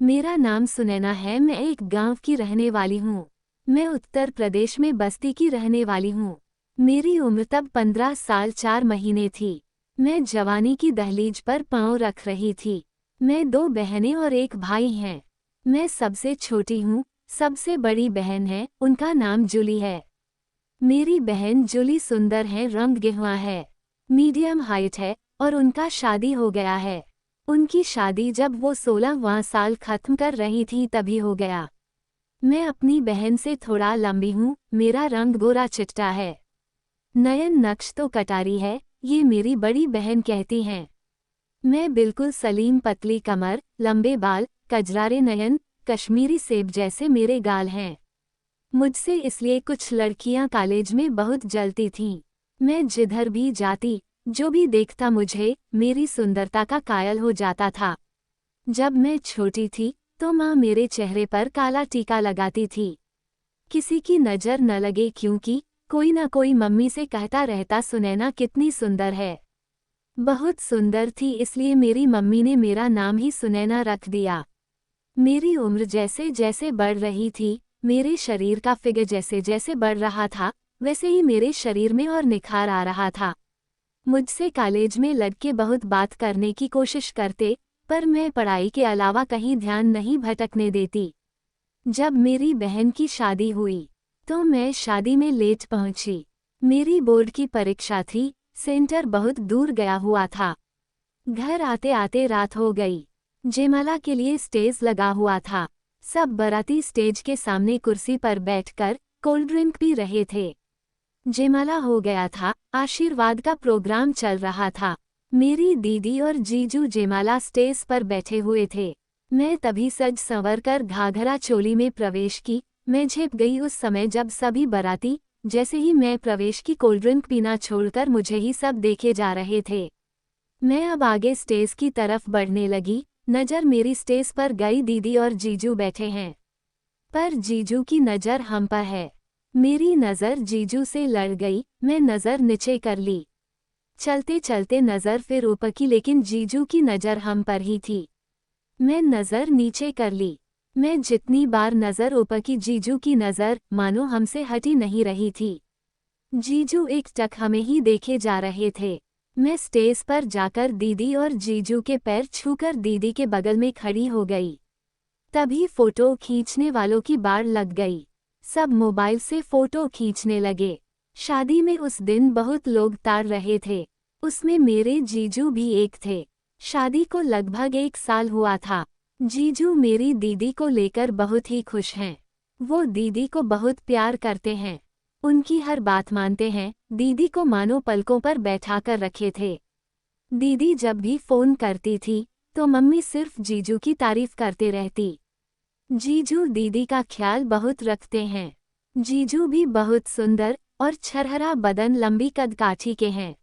मेरा नाम सुनैना है। मैं एक गांव की रहने वाली हूँ। मैं उत्तर प्रदेश में बस्ती की रहने वाली हूँ। मेरी उम्र तब 15 साल 4 महीने थी। मैं जवानी की दहलीज पर पांव रख रही थी। मैं 2 बहनें और एक भाई हैं। मैं सबसे छोटी हूँ। सबसे बड़ी बहन है, उनका नाम जूली है। मेरी बहन जूली सुंदर है, रंग गेहुआ है, मीडियम हाइट है और उनका शादी हो गया है। उनकी शादी जब वो 16वां साल खत्म कर रही थी तभी हो गया। मैं अपनी बहन से थोड़ा लंबी हूँ। मेरा रंग गोरा चिट्टा है। नयन नक्श तो कटारी है, ये मेरी बड़ी बहन कहती हैं। मैं बिल्कुल सलीम, पतली कमर, लंबे बाल, कजरारे नयन, कश्मीरी सेब जैसे मेरे गाल हैं। मुझसे इसलिए कुछ लड़कियां कॉलेज में बहुत जलती थीं। मैं जिधर भी जाती, जो भी देखता मुझे मेरी सुंदरता का कायल हो जाता था। जब मैं छोटी थी तो माँ मेरे चेहरे पर काला टीका लगाती थी, किसी की नज़र न लगे, क्योंकि कोई ना कोई मम्मी से कहता रहता, सुनैना कितनी सुंदर है। बहुत सुंदर थी, इसलिए मेरी मम्मी ने मेरा नाम ही सुनैना रख दिया। मेरी उम्र जैसे जैसे बढ़ रही थी, मेरे शरीर का फिगर जैसे जैसे बढ़ रहा था, वैसे ही मेरे शरीर में और निखार आ रहा था। मुझसे कॉलेज में लड़के बहुत बात करने की कोशिश करते, पर मैं पढ़ाई के अलावा कहीं ध्यान नहीं भटकने देती। जब मेरी बहन की शादी हुई तो मैं शादी में लेट पहुंची। मेरी बोर्ड की परीक्षा थी, सेंटर बहुत दूर गया हुआ था। घर आते आते रात हो गई। जयमाला के लिए स्टेज लगा हुआ था। सब बाराती स्टेज के सामने कुर्सी पर बैठकर कोल्ड ड्रिंक पी रहे थे। जयमाला हो गया था, आशीर्वाद का प्रोग्राम चल रहा था। मेरी दीदी और जीजू जयमाला स्टेज पर बैठे हुए थे। मैं तभी सज संवर कर घाघरा चोली में प्रवेश की। मैं छिप गई उस समय जब सभी बाराती, जैसे ही मैं प्रवेश की, कोल्ड ड्रिंक पीना छोड़कर मुझे ही सब देखे जा रहे थे। मैं अब आगे स्टेज की तरफ बढ़ने लगी। नज़र मेरी स्टेज पर गई, दीदी और जीजू बैठे हैं, पर जीजू की नज़र हम पर है। मेरी नज़र जीजू से लड़ गई। मैं नज़र नीचे कर ली। चलते चलते नज़र फिर ऊपर की, लेकिन जीजू की नज़र हम पर ही थी। मैं नज़र नीचे कर ली। मैं जितनी बार नज़र ऊपर की, जीजू की नज़र मानो हमसे हटी नहीं रही थी। जीजू एक टक हमें ही देखे जा रहे थे। मैं स्टेज पर जाकर दीदी और जीजू के पैर छूकर दीदी के बगल में खड़ी हो गई। तभी फोटो खींचने वालों की बाढ़ लग गई। सब मोबाइल से फोटो खींचने लगे। शादी में उस दिन बहुत लोग ताड़ रहे थे, उसमें मेरे जीजू भी एक थे। शादी को लगभग 1 साल हुआ था। जीजू मेरी दीदी को लेकर बहुत ही खुश हैं। वो दीदी को बहुत प्यार करते हैं, उनकी हर बात मानते हैं। दीदी को मानो पलकों पर बैठाकर रखे थे। दीदी जब भी फोन करती थी तो मम्मी सिर्फ जीजू की तारीफ करते रहती। जीजू दीदी का ख्याल बहुत रखते हैं। जीजू भी बहुत सुंदर और छरहरा बदन, लंबी कदकाठी के हैं।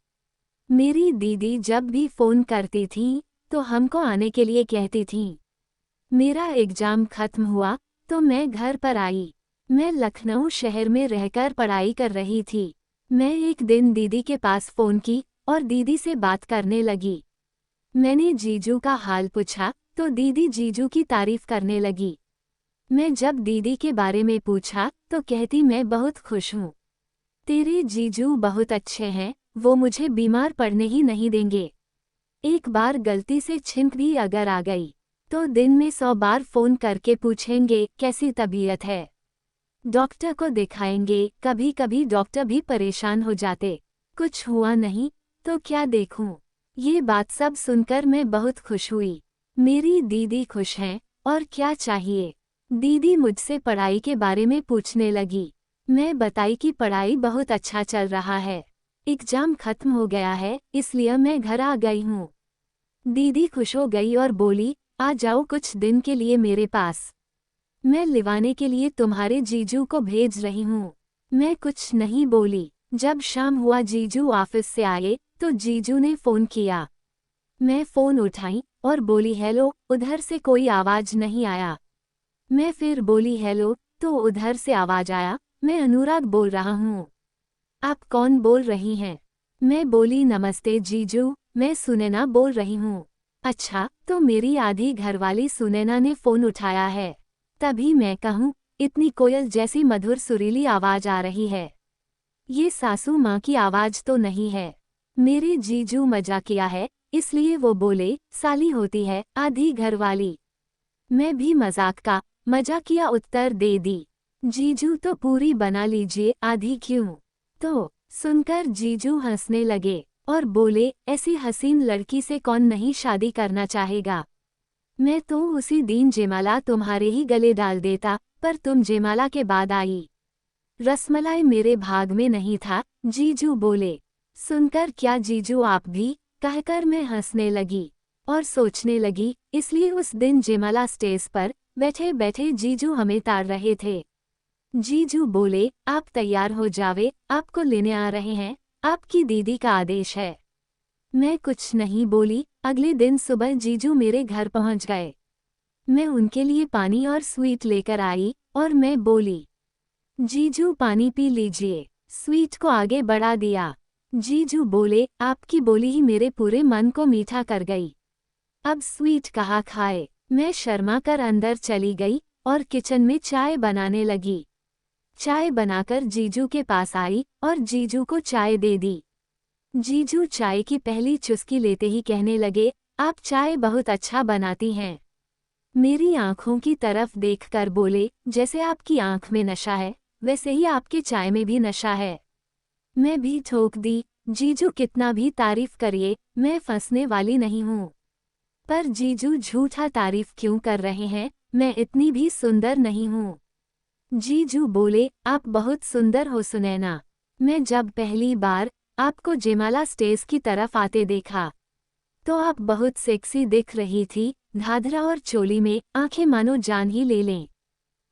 मेरी दीदी जब भी फोन करती थी तो हमको आने के लिए कहती थीं। मेरा एग्जाम खत्म हुआ तो मैं घर पर आई। मैं लखनऊ शहर में रहकर पढ़ाई कर रही थी। मैं एक दिन दीदी के पास फ़ोन की और दीदी से बात करने लगी। मैंने जीजू का हाल पूछा तो दीदी जीजू की तारीफ करने लगी। मैं जब दीदी के बारे में पूछा तो कहती, मैं बहुत खुश हूँ, तेरे जीजू बहुत अच्छे हैं, वो मुझे बीमार पड़ने ही नहीं देंगे। एक बार गलती से छींक भी अगर आ गई तो दिन में 100 बार फ़ोन करके पूछेंगे कैसी तबीयत है, डॉक्टर को दिखाएंगे। कभी कभी डॉक्टर भी परेशान हो जाते, कुछ हुआ नहीं तो क्या देखूं। ये बात सब सुनकर मैं बहुत खुश हुई। मेरी दीदी खुश हैं और क्या चाहिए। दीदी मुझसे पढ़ाई के बारे में पूछने लगी। मैं बताई कि पढ़ाई बहुत अच्छा चल रहा है, एग्जाम खत्म हो गया है, इसलिए मैं घर आ गई हूँ। दीदी खुश हो गई और बोली, आ जाओ कुछ दिन के लिए मेरे पास, मैं लिवाने के लिए तुम्हारे जीजू को भेज रही हूँ। मैं कुछ नहीं बोली। जब शाम हुआ जीजू ऑफिस से आए तो जीजू ने फ़ोन किया। मैं फ़ोन उठाई और बोली, हेलो। उधर से कोई आवाज़ नहीं आया। मैं फिर बोली हेलो तो उधर से आवाज़ आया, मैं अनुराग बोल रहा हूँ। आप कौन बोल रही हैं? मैं बोली, नमस्ते जीजू, मैं सुनैना बोल रही हूँ। अच्छा, तो मेरी आधी घरवाली सुनैना ने फोन उठाया है। तभी मैं कहूँ, इतनी कोयल जैसी मधुर सुरीली आवाज आ रही है। ये सासू माँ की आवाज तो नहीं है। मेरे जीजू मजा किया है, इसलिए वो बोले, साली होती है आधी घरवाली। मैं भी मजाक का मजा किया उत्तर दे दी। जीजू तो पूरी बना लीजिए, आधी क्यों? तो सुनकर जीजू हंसने लगे और बोले, ऐसी हसीन लड़की से कौन नहीं शादी करना चाहेगा। मैं तो उसी दिन जयमाला तुम्हारे ही गले डाल देता, पर तुम जयमाला के बाद आई। रसमलाई मेरे भाग में नहीं था, जीजू बोले। सुनकर क्या जीजू आप भी? कहकर मैं हंसने लगी और सोचने लगी, इसलिए उस दिन जयमाला स्टेज पर बैठे बैठे जीजू हमें ताड़ रहे थे। जीजू बोले, आप तैयार हो जावे, आपको लेने आ रहे हैं, आपकी दीदी का आदेश है। मैं कुछ नहीं बोली। अगले दिन सुबह जीजू मेरे घर पहुंच गए। मैं उनके लिए पानी और स्वीट लेकर आई और मैं बोली, जीजू पानी पी लीजिए। स्वीट को आगे बढ़ा दिया। जीजू बोले, आपकी बोली ही मेरे पूरे मन को मीठा कर गई। अब स्वीट कहाँ खाए। मैं शर्मा कर अंदर चली गई और किचन में चाय बनाने लगी। चाय बनाकर जीजू के पास आई और जीजू को चाय दे दी। जीजू चाय की पहली चुस्की लेते ही कहने लगे, आप चाय बहुत अच्छा बनाती हैं। मेरी आंखों की तरफ देखकर बोले, जैसे आपकी आंख में नशा है, वैसे ही आपके चाय में भी नशा है। मैं भी ठोक दी, जीजू कितना भी तारीफ करिए, मैं फंसने वाली नहीं हूँ। पर जीजू झूठा तारीफ क्यों कर रहे हैं, मैं इतनी भी सुंदर नहीं हूँ। जीजू बोले, आप बहुत सुंदर हो सुनैना। मैं जब पहली बार आपको जयमाला स्टेज की तरफ आते देखा तो आप बहुत सेक्सी दिख रही थी, घाघरा और चोली में आंखें मानो जान ही ले लें।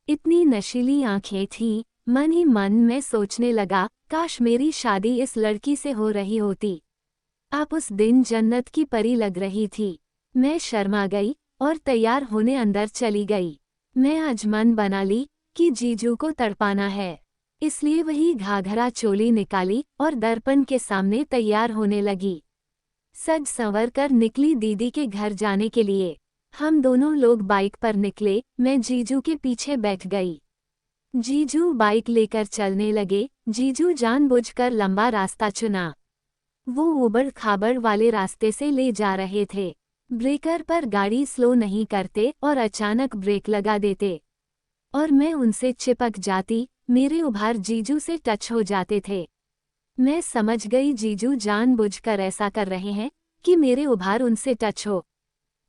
इतनी नशीली आंखें थीं, मन ही मन में सोचने लगा, काश मेरी शादी इस लड़की से हो रही होती। आप उस दिन जन्नत की परी लग रही थी। मैं शर्मा गई और तैयार होने अंदर चली गई। मैं आज मन बना ली कि जीजू को तड़पाना है, इसलिए वही घाघरा चोली निकाली और दर्पण के सामने तैयार होने लगी। सज संवर कर निकली दीदी के घर जाने के लिए। हम दोनों लोग बाइक पर निकले, मैं जीजू के पीछे बैठ गई। जीजू बाइक लेकर चलने लगे। जीजू जानबूझकर लंबा रास्ता चुना। वो ऊबड़ खाबड़ वाले रास्ते से ले जा रहे थे। ब्रेकर पर गाड़ी स्लो नहीं करते और अचानक ब्रेक लगा देते और मैं उनसे चिपक जाती। मेरे उभार जीजू से टच हो जाते थे। मैं समझ गई जीजू जानबूझकर ऐसा कर रहे हैं कि मेरे उभार उनसे टच हो।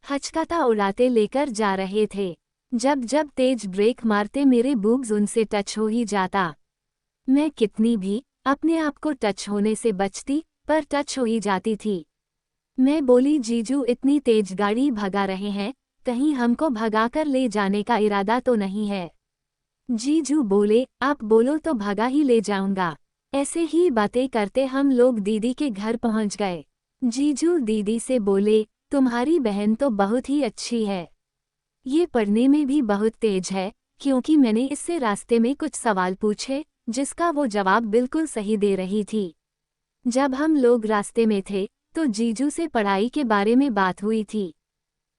हचकाता उड़ाते लेकर जा रहे थे। जब जब तेज ब्रेक मारते मेरे बूब्स उनसे टच हो ही जाता। मैं कितनी भी अपने आप को टच होने से बचती, पर टच हो ही जाती थी। मैं बोली, जीजू इतनी तेज गाड़ी भगा रहे हैं, कहीं हमको भगाकर ले जाने का इरादा तो नहीं है। जीजू बोले, आप बोलो तो भगा ही ले जाऊंगा। ऐसे ही बातें करते हम लोग दीदी के घर पहुंच गए। जीजू दीदी से बोले, तुम्हारी बहन तो बहुत ही अच्छी है। ये पढ़ने में भी बहुत तेज है, क्योंकि मैंने इससे रास्ते में कुछ सवाल पूछे जिसका वो जवाब बिल्कुल सही दे रही थी। जब हम लोग रास्ते में थे तो जीजू से पढ़ाई के बारे में बात हुई थी।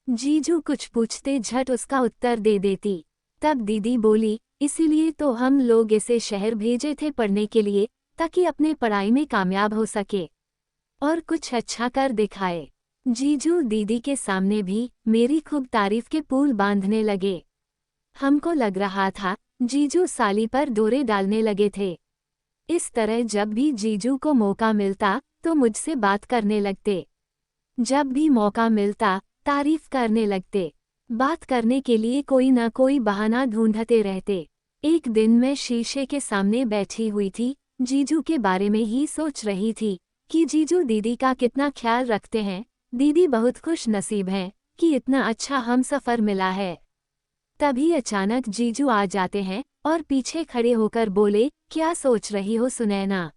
जीजू कुछ पूछते झट उसका उत्तर दे देती। तब दीदी बोली, इसीलिए तो हम लोग इसे शहर भेजे थे पढ़ने के लिए, ताकि अपने पढ़ाई में कामयाब हो सके और कुछ अच्छा कर दिखाए। जीजू दीदी के सामने भी मेरी खूब तारीफ के पुल बांधने लगे। हमको लग रहा था जीजू साली पर डोरे डालने लगे थे। इस तरह जब भी जीजू को मौका मिलता तो मुझसे बात करने लगते। जब भी मौका मिलता तारीफ करने लगते। बात करने के लिए कोई ना कोई बहाना ढूंढते रहते। एक दिन मैं शीशे के सामने बैठी हुई थी, जीजू के बारे में ही सोच रही थी कि जीजू दीदी का कितना ख्याल रखते हैं। दीदी बहुत खुश नसीब हैं कि इतना अच्छा हमसफर मिला है। तभी अचानक जीजू आ जाते हैं और पीछे खड़े होकर बोले, क्या सोच रही हो सुनैना?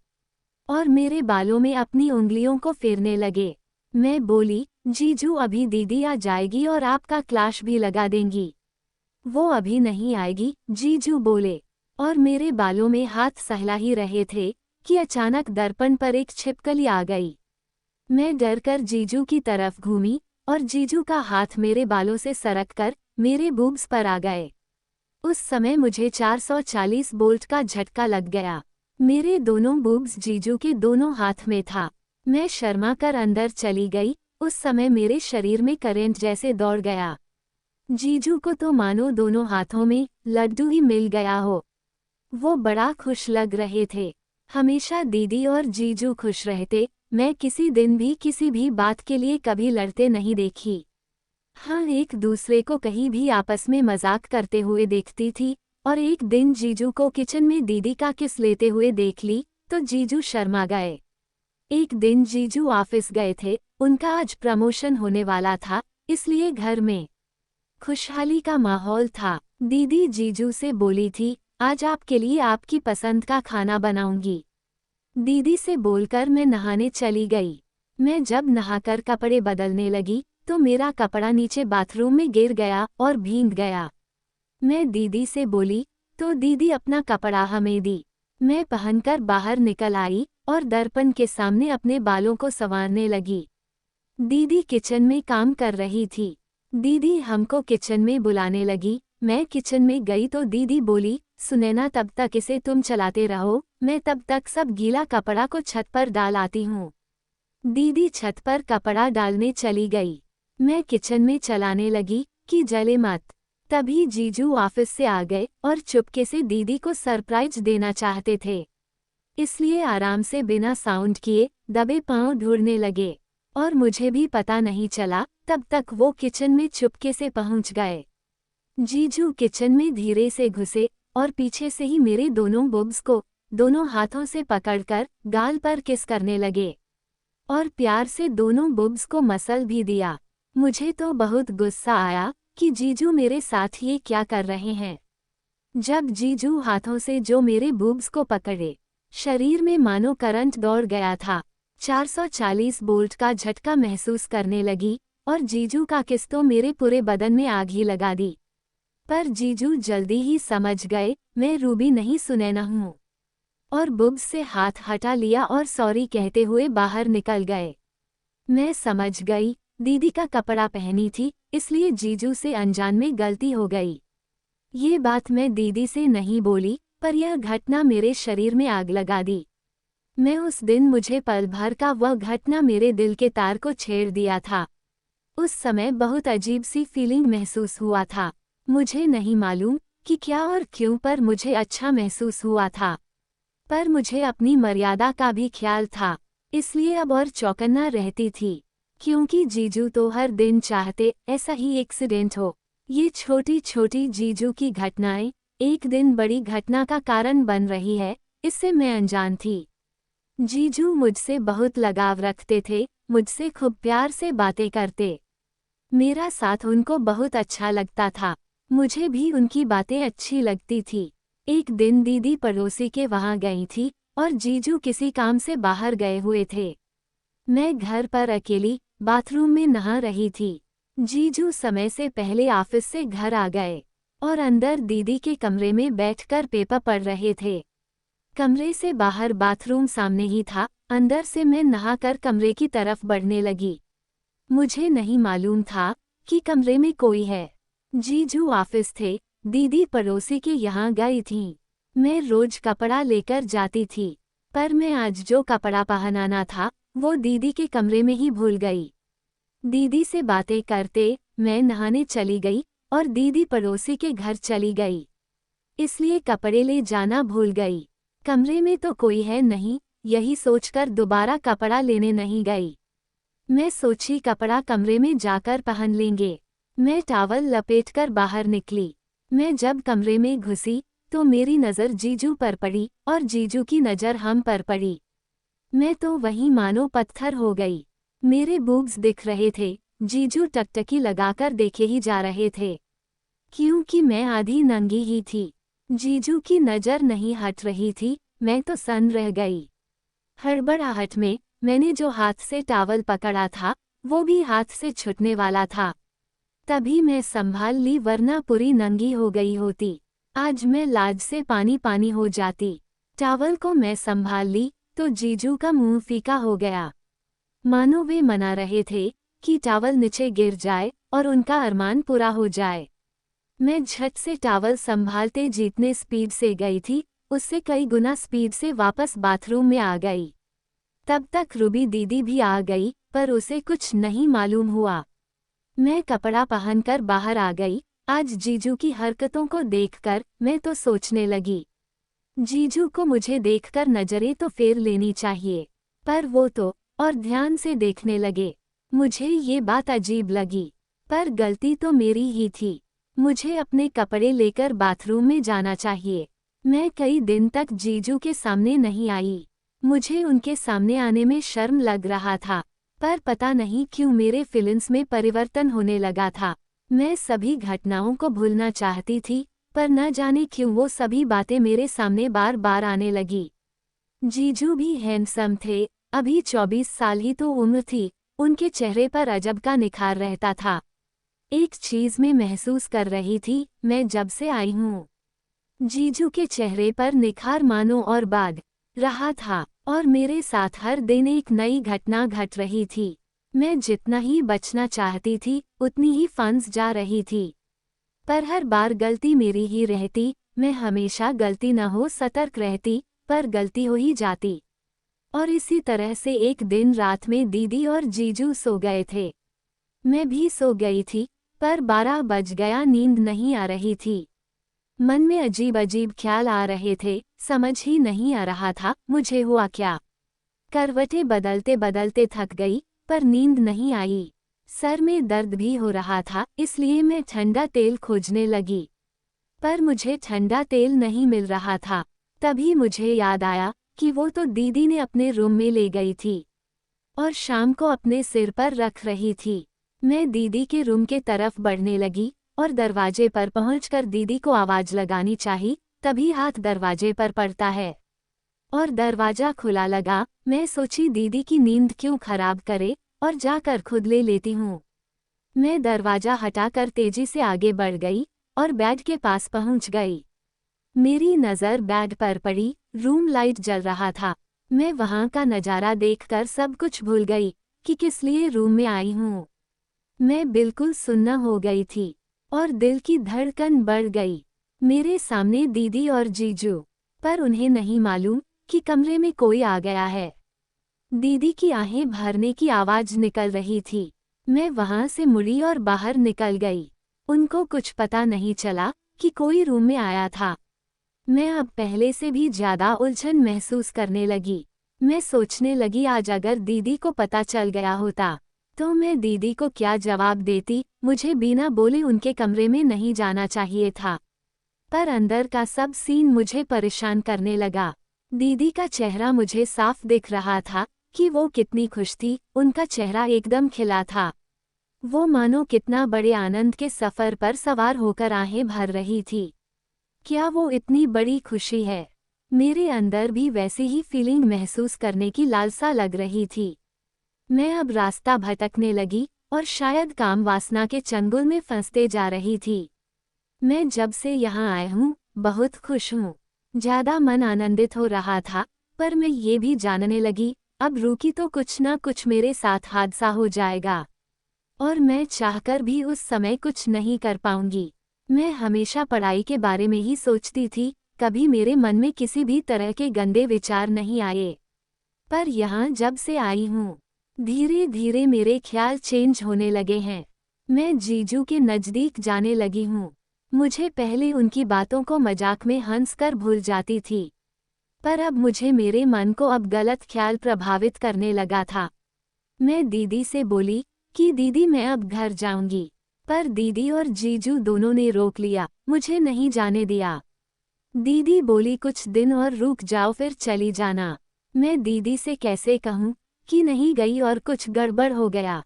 और मेरे बालों में अपनी उंगलियों को फेरने लगे। मैं बोली, जीजू अभी दीदी आ जाएगी और आपका क्लाश भी लगा देंगी। वो अभी नहीं आएगी, जीजू बोले और मेरे बालों में हाथ सहला ही रहे थे कि अचानक दर्पण पर एक छिपकली आ गई। मैं डरकर जीजू की तरफ घूमी और जीजू का हाथ मेरे बालों से सरक कर मेरे बूब्स पर आ गए। उस समय मुझे 440 बोल्ट का झटका लग गया। मेरे दोनों बूब्स जीजू के दोनों हाथ में था। मैं शर्मा कर अंदर चली गई। उस समय मेरे शरीर में करंट जैसे दौड़ गया। जीजू को तो मानो दोनों हाथों में लड्डू ही मिल गया हो। वो बड़ा खुश लग रहे थे। हमेशा दीदी और जीजू खुश रहते। मैं किसी दिन भी किसी भी बात के लिए कभी लड़ते नहीं देखी। हाँ, एक दूसरे को कहीं भी आपस में मजाक करते हुए देखती थी। और एक दिन जीजू को किचन में दीदी का किस लेते हुए देख ली तो जीजू शर्मा गए। एक दिन जीजू ऑफिस गए थे। उनका आज प्रमोशन होने वाला था, इसलिए घर में खुशहाली का माहौल था। दीदी जीजू से बोली थी, आज आपके लिए आपकी पसंद का खाना बनाऊंगी। दीदी से बोलकर मैं नहाने चली गई। मैं जब नहाकर कपड़े बदलने लगी तो मेरा कपड़ा नीचे बाथरूम में गिर गया और भीग गया। मैं दीदी से बोली तो दीदी अपना कपड़ा हमें दी। मैं पहनकर बाहर निकल आई और दर्पण के सामने अपने बालों को संवारने लगी। दीदी किचन में काम कर रही थी। दीदी हमको किचन में बुलाने लगी। मैं किचन में गई तो दीदी बोली, सुनैना तब तक इसे तुम चलाते रहो, मैं तब तक सब गीला कपड़ा को छत पर डाल आती हूँ। दीदी छत पर कपड़ा डालने चली गई। मैं किचन में चलाने लगी कि जले मत। तभी जीजू ऑफिस से आ गए और चुपके से दीदी को सरप्राइज देना चाहते थे, इसलिए आराम से बिना साउंड किए दबे पांव ढूंढने लगे और मुझे भी पता नहीं चला। तब तक वो किचन में चुपके से पहुंच गए। जीजू किचन में धीरे से घुसे और पीछे से ही मेरे दोनों बुब्स को दोनों हाथों से पकड़कर गाल पर किस करने लगे और प्यार से दोनों बुब्स को मसल भी दिया। मुझे तो बहुत गुस्सा आया कि जीजू मेरे साथ ये क्या कर रहे हैं। जब जीजू हाथों से जो मेरे बूब्स को पकड़े, शरीर में मानो करंट दौड़ गया था। 440 बोल्ट का झटका महसूस करने लगी और जीजू का किस तो मेरे पूरे बदन में आग ही लगा दी। पर जीजू जल्दी ही समझ गए मैं रूबी नहीं सुनैना हूँ और बुब्स से हाथ हटा लिया और सॉरी कहते हुए बाहर निकल गए। मैं समझ गई दीदी का कपड़ा पहनी थी, इसलिए जीजू से अनजान में गलती हो गई। ये बात मैं दीदी से नहीं बोली, पर यह घटना मेरे शरीर में आग लगा दी। मैं उस दिन मुझे पल भर का वह घटना मेरे दिल के तार को छेड़ दिया था। उस समय बहुत अजीब सी फीलिंग महसूस हुआ था। मुझे नहीं मालूम कि क्या और क्यों, पर मुझे अच्छा महसूस हुआ था। पर मुझे अपनी मर्यादा का भी ख्याल था, इसलिए अब और चौकन्ना रहती थी, क्योंकि जीजू तो हर दिन चाहते ऐसा ही एक्सीडेंट हो। ये छोटी छोटी जीजू की घटनाएं एक दिन बड़ी घटना का कारण बन रही है, इससे मैं अनजान थी। जीजू मुझसे बहुत लगाव रखते थे, मुझसे खूब प्यार से बातें करते। मेरा साथ उनको बहुत अच्छा लगता था, मुझे भी उनकी बातें अच्छी लगती थी। एक दिन दीदी पड़ोसी के वहां गई थी और जीजू किसी काम से बाहर गए हुए थे। मैं घर पर अकेली बाथरूम में नहा रही थी। जीजू समय से पहले ऑफिस से घर आ गए और अंदर दीदी के कमरे में बैठकर पेपर पढ़ रहे थे। कमरे से बाहर बाथरूम सामने ही था। अंदर से मैं नहाकर कमरे की तरफ बढ़ने लगी। मुझे नहीं मालूम था कि कमरे में कोई है। जीजू ऑफिस थे, दीदी पड़ोसी के यहाँ गई थीं। मैं रोज कपड़ा लेकर जाती थी, पर मैं आज जो कपड़ा पहनाना था वो दीदी के कमरे में ही भूल गई। दीदी से बातें करते मैं नहाने चली गई और दीदी पड़ोसी के घर चली गई, इसलिए कपड़े ले जाना भूल गई। कमरे में तो कोई है नहीं, यही सोचकर दोबारा कपड़ा लेने नहीं गई। मैं सोची कपड़ा कमरे में जाकर पहन लेंगे। मैं टॉवल लपेटकर बाहर निकली। मैं जब कमरे में घुसी तो मेरी नज़र जीजू पर पड़ी और जीजू की नज़र हम पर पड़ी। मैं तो वहीं मानो पत्थर हो गई। मेरे बूब्स दिख रहे थे, जीजू टकटकी लगाकर देखे ही जा रहे थे, क्योंकि मैं आधी नंगी ही थी। जीजू की नज़र नहीं हट रही थी, मैं तो सन रह गई। हड़बड़ाहट में मैंने जो हाथ से टॉवल पकड़ा था वो भी हाथ से छूटने वाला था। तभी मैं संभाल ली, वरना पूरी नंगी हो गई होती। आज मैं लाज से पानी पानी हो जाती। टॉवल को मैं संभाल ली तो जीजू का मुंह फीका हो गया, मानो वे मना रहे थे कि टॉवल नीचे गिर जाए और उनका अरमान पूरा हो जाए। मैं झट से टॉवल संभालते जितने स्पीड से गई थी, उससे कई गुना स्पीड से वापस बाथरूम में आ गई। तब तक रूबी दीदी भी आ गई, पर उसे कुछ नहीं मालूम हुआ। मैं कपड़ा पहनकर बाहर आ गई। आज जीजू की हरकतों को देखकर मैं तो सोचने लगी, जीजू को मुझे देखकर नजरें तो फेर लेनी चाहिए, पर वो तो और ध्यान से देखने लगे। मुझे ये बात अजीब लगी, पर गलती तो मेरी ही थी। मुझे अपने कपड़े लेकर बाथरूम में जाना चाहिए। मैं कई दिन तक जीजू के सामने नहीं आई। मुझे उनके सामने आने में शर्म लग रहा था, पर पता नहीं क्यों मेरे फीलिंग्स में परिवर्तन होने लगा था। मैं सभी घटनाओं को भूलना चाहती थी, पर न जाने क्यों वो सभी बातें मेरे सामने बार बार आने लगी। जीजू भी हैंडसम थे, अभी 24 साल ही तो उम्र थी। उनके चेहरे पर अजब का निखार रहता था। एक चीज में महसूस कर रही थी, मैं जब से आई हूँ जीजू के चेहरे पर निखार मानो और बढ़ रहा था, और मेरे साथ हर दिन एक नई घटना घट रही थी। मैं जितना ही बचना चाहती थी, उतनी ही फंस जा रही थी, पर हर बार गलती मेरी ही रहती। मैं हमेशा गलती न हो सतर्क रहती, पर गलती हो ही जाती। और इसी तरह से एक दिन रात में दीदी और जीजू सो गए थे। मैं भी सो गई थी, पर 12 बज गया, नींद नहीं आ रही थी। मन में अजीब अजीब ख्याल आ रहे थे, समझ ही नहीं आ रहा था मुझे हुआ क्या। करवटें बदलते बदलते थक गई, पर नींद नहीं आई। सर में दर्द भी हो रहा था, इसलिए मैं ठंडा तेल खोजने लगी, पर मुझे ठंडा तेल नहीं मिल रहा था। तभी मुझे याद आया कि वो तो दीदी ने अपने रूम में ले गई थी और शाम को अपने सिर पर रख रही थी। मैं दीदी के रूम के तरफ बढ़ने लगी और दरवाजे पर पहुंचकर दीदी को आवाज लगानी चाहिए, तभी हाथ दरवाजे पर पड़ता है और दरवाजा खुला लगा। मैं सोची दीदी की नींद क्यों खराब करे और जाकर खुद ले लेती हूँ। मैं दरवाजा हटाकर तेजी से आगे बढ़ गई और बेड के पास पहुंच गई। मेरी नज़र बेड पर पड़ी, रूम लाइट जल रहा था। मैं वहां का नज़ारा देखकर सब कुछ भूल गई कि किस लिए रूम में आई हूँ। मैं बिल्कुल सुन्न हो गई थी और दिल की धड़कन बढ़ गई। मेरे सामने दीदी और जीजू, पर उन्हें नहीं मालूम कि कमरे में कोई आ गया है। दीदी की आहें भरने की आवाज निकल रही थी। मैं वहां से मुड़ी और बाहर निकल गई। उनको कुछ पता नहीं चला कि कोई रूम में आया था। मैं अब पहले से भी ज्यादा उलझन महसूस करने लगी। मैं सोचने लगी, आज अगर दीदी को पता चल गया होता तो मैं दीदी को क्या जवाब देती। मुझे बिना बोले उनके कमरे में नहीं जाना चाहिए था, पर अंदर का सब सीन मुझे परेशान करने लगा। दीदी का चेहरा मुझे साफ दिख रहा था कि वो कितनी खुश थी। उनका चेहरा एकदम खिला था। वो मानो कितना बड़े आनंद के सफर पर सवार होकर आहें भर रही थी। क्या वो इतनी बड़ी खुशी है? मेरे अंदर भी वैसी ही फीलिंग महसूस करने की लालसा लग रही थी। मैं अब रास्ता भटकने लगी और शायद काम वासना के चंगुल में फंसते जा रही थी। मैं जब से यहाँ आया हूँ बहुत खुश हूँ। ज्यादा मन आनंदित हो रहा था, पर मैं ये भी जानने लगी, अब रुकी तो कुछ ना कुछ मेरे साथ हादसा हो जाएगा और मैं चाहकर भी उस समय कुछ नहीं कर पाऊंगी। मैं हमेशा पढ़ाई के बारे में ही सोचती थी, कभी मेरे मन में किसी भी तरह के गंदे विचार नहीं आए। पर यहाँ जब से आई हूँ, धीरे धीरे मेरे ख्याल चेंज होने लगे हैं। मैं जीजू के नज़दीक जाने लगी हूँ। मुझे पहले उनकी बातों को मजाक में हंसकर भूल जाती थी, पर अब मुझे मेरे मन को अब गलत ख्याल प्रभावित करने लगा था। मैं दीदी से बोली कि दीदी मैं अब घर जाऊंगी, पर दीदी और जीजू दोनों ने रोक लिया, मुझे नहीं जाने दिया। दीदी बोली कुछ दिन और रुक जाओ फिर चली जाना। मैं दीदी से कैसे कहूँ कि नहीं गई और कुछ गड़बड़ हो गया,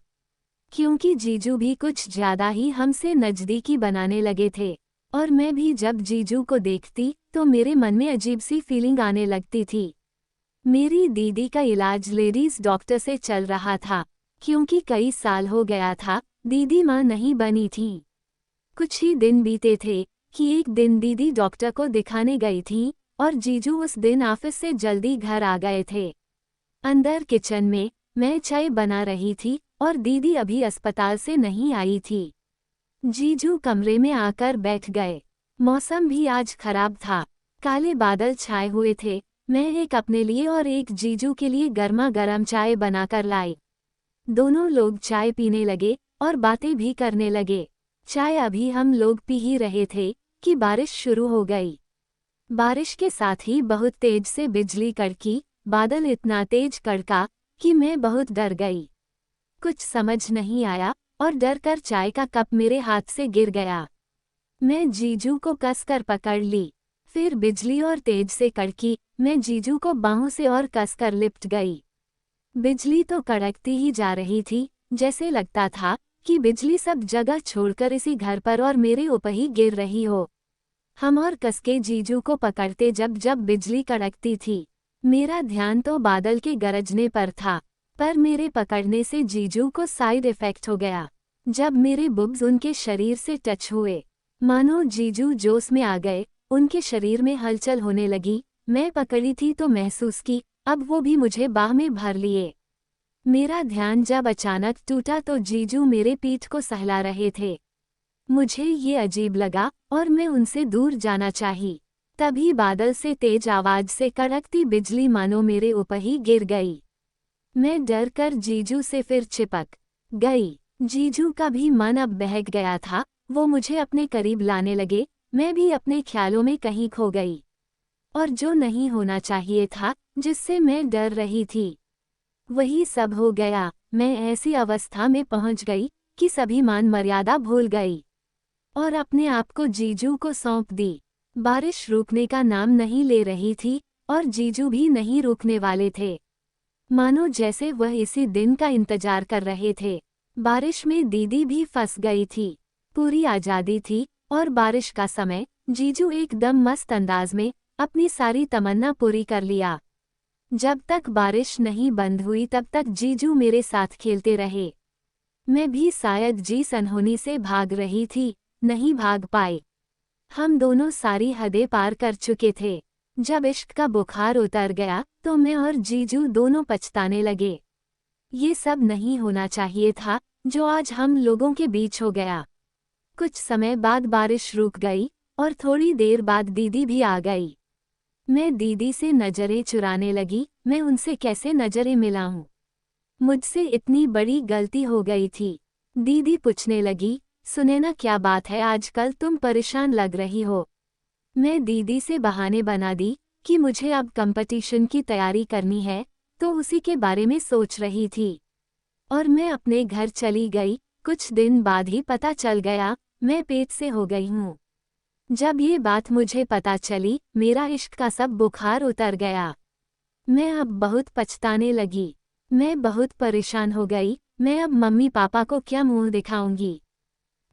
क्योंकि जीजू भी कुछ ज्यादा ही हमसे नज़दीकी बनाने लगे थे और मैं भी जब जीजू को देखती तो मेरे मन में अजीब सी फीलिंग आने लगती थी। मेरी दीदी का इलाज लेडीज डॉक्टर से चल रहा था, क्योंकि कई साल हो गया था दीदी माँ नहीं बनी थी। कुछ ही दिन बीते थे कि एक दिन दीदी डॉक्टर को दिखाने गई थी और जीजू उस दिन ऑफिस से जल्दी घर आ गए थे। अंदर किचन में मैं चाय बना रही थी और दीदी अभी अस्पताल से नहीं आई थी। जीजू कमरे में आकर बैठ गए। मौसम भी आज खराब था, काले बादल छाए हुए थे। मैं एक अपने लिए और एक जीजू के लिए गर्मा गर्म चाय बनाकर लाई। दोनों लोग चाय पीने लगे और बातें भी करने लगे। चाय अभी हम लोग पी ही रहे थे कि बारिश शुरू हो गई। बारिश के साथ ही बहुत तेज से बिजली कड़की, बादल इतना तेज कड़का कि मैं बहुत डर गई। कुछ समझ नहीं आया और डर कर चाय का कप मेरे हाथ से गिर गया। मैं जीजू को कसकर पकड़ ली। फिर बिजली और तेज से कड़की, मैं जीजू को बाहों से और कसकर लिपट गई। बिजली तो कड़कती ही जा रही थी, जैसे लगता था कि बिजली सब जगह छोड़कर इसी घर पर और मेरे ऊपर ही गिर रही हो। हम और कसके जीजू को पकड़ते जब जब बिजली कड़कती थी। मेरा ध्यान तो बादल के गरजने पर था, पर मेरे पकड़ने से जीजू को साइड इफेक्ट हो गया। जब मेरे बुब्स उनके शरीर से टच हुए, मानो जीजू जोश में आ गए, उनके शरीर में हलचल होने लगी। मैं पकड़ी थी तो महसूस की, अब वो भी मुझे बाह में भर लिए। मेरा ध्यान जब अचानक टूटा तो जीजू मेरे पीठ को सहला रहे थे। मुझे ये अजीब लगा और मैं उनसे दूर जाना चाही। तभी बादल से तेज आवाज से कड़कती बिजली मानो मेरे ऊपर ही गिर गई। मैं डर कर जीजू से फिर चिपक गई। जीजू का भी मन अब बहक गया था, वो मुझे अपने करीब लाने लगे। मैं भी अपने ख्यालों में कहीं खो गई। और जो नहीं होना चाहिए था, जिससे मैं डर रही थी, वही सब हो गया। मैं ऐसी अवस्था में पहुंच गई कि सभी मान मर्यादा भूल गई और अपने आप को जीजू को सौंप दी। बारिश रुकने का नाम नहीं ले रही थी और जीजू भी नहीं रुकने वाले थे, मानो जैसे वह इसी दिन का इंतजार कर रहे थे। बारिश में दीदी भी फंस गई थी। पूरी आज़ादी थी और बारिश का समय। जीजू एकदम मस्त अंदाज में अपनी सारी तमन्ना पूरी कर लिया। जब तक बारिश नहीं बंद हुई तब तक जीजू मेरे साथ खेलते रहे। मैं भी शायद जिस अनहोनी से भाग रही थी, नहीं भाग पाए। हम दोनों सारी हदें पार कर चुके थे। जब इश्क का बुखार उतर गया तो मैं और जीजू दोनों पछताने लगे। ये सब नहीं होना चाहिए था जो आज हम लोगों के बीच हो गया। कुछ समय बाद बारिश रुक गई और थोड़ी देर बाद दीदी भी आ गई। मैं दीदी से नजरें चुराने लगी। मैं उनसे कैसे नजरें मिलाऊं? मुझसे इतनी बड़ी गलती हो गई थी। दीदी पूछने लगी, सुनैना क्या बात है, आजकल तुम परेशान लग रही हो। मैं दीदी से बहाने बना दी कि मुझे अब कंपटीशन की तैयारी करनी है, तो उसी के बारे में सोच रही थी और मैं अपने घर चली गई। कुछ दिन बाद ही पता चल गया मैं पेट से हो गई हूँ। जब ये बात मुझे पता चली, मेरा इश्क का सब बुखार उतर गया। मैं अब बहुत पछताने लगी। मैं बहुत परेशान हो गई। मैं अब मम्मी पापा को क्या मुंह दिखाऊंगी?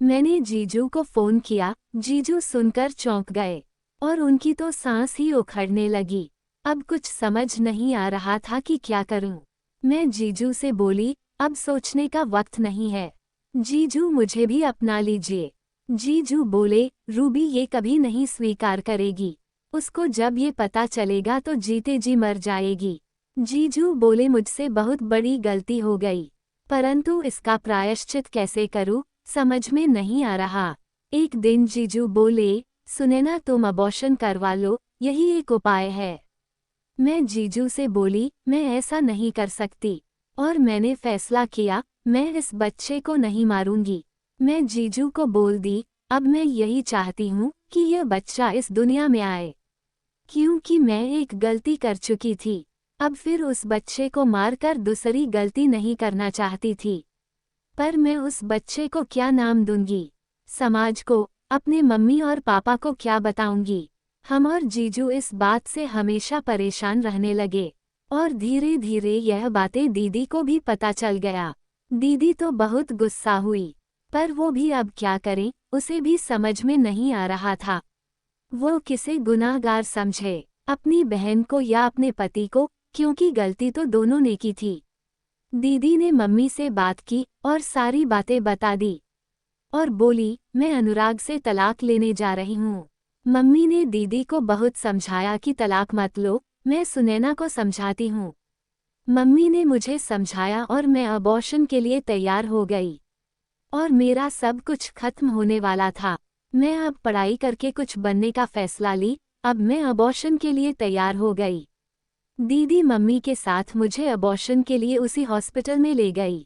मैंने जीजू को फोन किया। जीजू सुनकर चौंक गए और उनकी तो सांस ही उखड़ने लगी। अब कुछ समझ नहीं आ रहा था कि क्या करूं। मैं जीजू से बोली, अब सोचने का वक्त नहीं है। जीजू मुझे भी अपना लीजिए। जीजू बोले, रूबी ये कभी नहीं स्वीकार करेगी। उसको जब ये पता चलेगा तो जीते जी मर जाएगी। जीजू बोले, मुझसे बहुत बड़ी गलती हो गई, परंतु इसका प्रायश्चित कैसे करूं, समझ में नहीं आ रहा। एक दिन जीजू बोले, सुनैना तुम अबॉर्शन करवा लो, यही एक उपाय है। मैं जीजू से बोली, मैं ऐसा नहीं कर सकती और मैंने फैसला किया, मैं इस बच्चे को नहीं मारूंगी। मैं जीजू को बोल दी, अब मैं यही चाहती हूँ कि यह बच्चा इस दुनिया में आए, क्योंकि मैं एक गलती कर चुकी थी। अब फिर उस बच्चे को मारकर दूसरी गलती नहीं करना चाहती थी। पर मैं उस बच्चे को क्या नाम दूंगी? समाज को, अपने मम्मी और पापा को क्या बताऊंगी? हम और जीजू इस बात से हमेशा परेशान रहने लगे और धीरे धीरे यह बातें दीदी को भी पता चल गया। दीदी तो बहुत गुस्सा हुई, पर वो भी अब क्या करे, उसे भी समझ में नहीं आ रहा था। वो किसे गुनाहगार समझे, अपनी बहन को या अपने पति को, क्योंकि गलती तो दोनों ने की थी। दीदी ने मम्मी से बात की और सारी बातें बता दी और बोली, मैं अनुराग से तलाक लेने जा रही हूँ। मम्मी ने दीदी को बहुत समझाया कि तलाक मत लो, मैं सुनैना को समझाती हूँ। मम्मी ने मुझे समझाया और मैं अबॉर्शन के लिए तैयार हो गई। और मेरा सब कुछ खत्म होने वाला था। मैं अब पढ़ाई करके कुछ बनने का फैसला ली। अब मैं अबॉर्शन के लिए तैयार हो गई। दीदी मम्मी के साथ मुझे अबॉर्शन के लिए उसी हॉस्पिटल में ले गई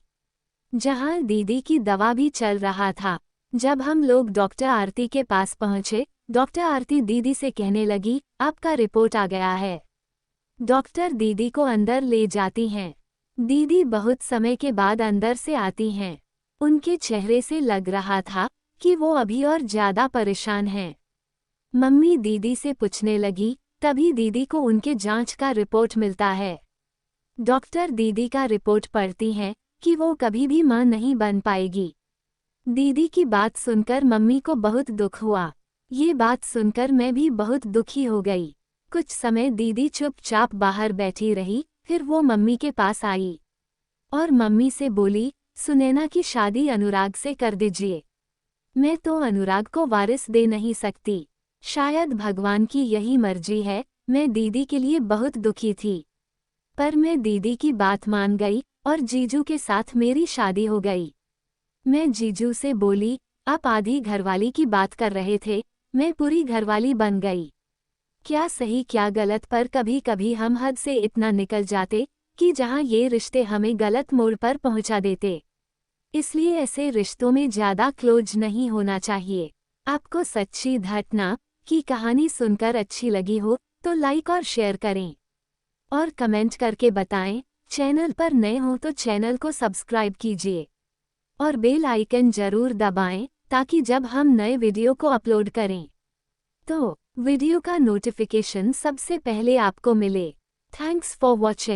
जहां दीदी की दवा भी चल रहा था। जब हम लोग डॉक्टर आरती के पास पहुंचे, डॉक्टर आरती दीदी से कहने लगी, आपका रिपोर्ट आ गया है। डॉक्टर दीदी को अंदर ले जाती हैं। दीदी बहुत समय के बाद अंदर से आती हैं। उनके चेहरे से लग रहा था कि वो अभी और ज्यादा परेशान हैं। मम्मी दीदी से पूछने लगी, तभी दीदी को उनके जांच का रिपोर्ट मिलता है। डॉक्टर दीदी का रिपोर्ट पढ़ती हैं कि वो कभी भी मां नहीं बन पाएगी। दीदी की बात सुनकर मम्मी को बहुत दुख हुआ। ये बात सुनकर मैं भी बहुत दुखी हो गई। कुछ समय दीदी चुपचाप बाहर बैठी रही, फिर वो मम्मी के पास आई और मम्मी से बोली, सुनैना की शादी अनुराग से कर दीजिए। मैं तो अनुराग को वारिस दे नहीं सकती। शायद भगवान की यही मर्जी है। मैं दीदी के लिए बहुत दुखी थी, पर मैं दीदी की बात मान गई और जीजू के साथ मेरी शादी हो गई। मैं जीजू से बोली, आप आधी घरवाली की बात कर रहे थे, मैं पूरी घरवाली बन गई। क्या सही क्या गलत, पर कभी कभी हम हद से इतना निकल जाते कि जहां ये रिश्ते हमें गलत मोड़ पर पहुंचा देते। इसलिए ऐसे रिश्तों में ज्यादा क्लोज नहीं होना चाहिए। आपको सच्ची घटना की कहानी सुनकर अच्छी लगी हो तो लाइक और शेयर करें और कमेंट करके बताएं। चैनल पर नए हो तो चैनल को सब्सक्राइब कीजिए और बेल आइकन जरूर दबाएं ताकि जब हम नए वीडियो को अपलोड करें तो वीडियो का नोटिफिकेशन सबसे पहले आपको मिले। Thanks for watching.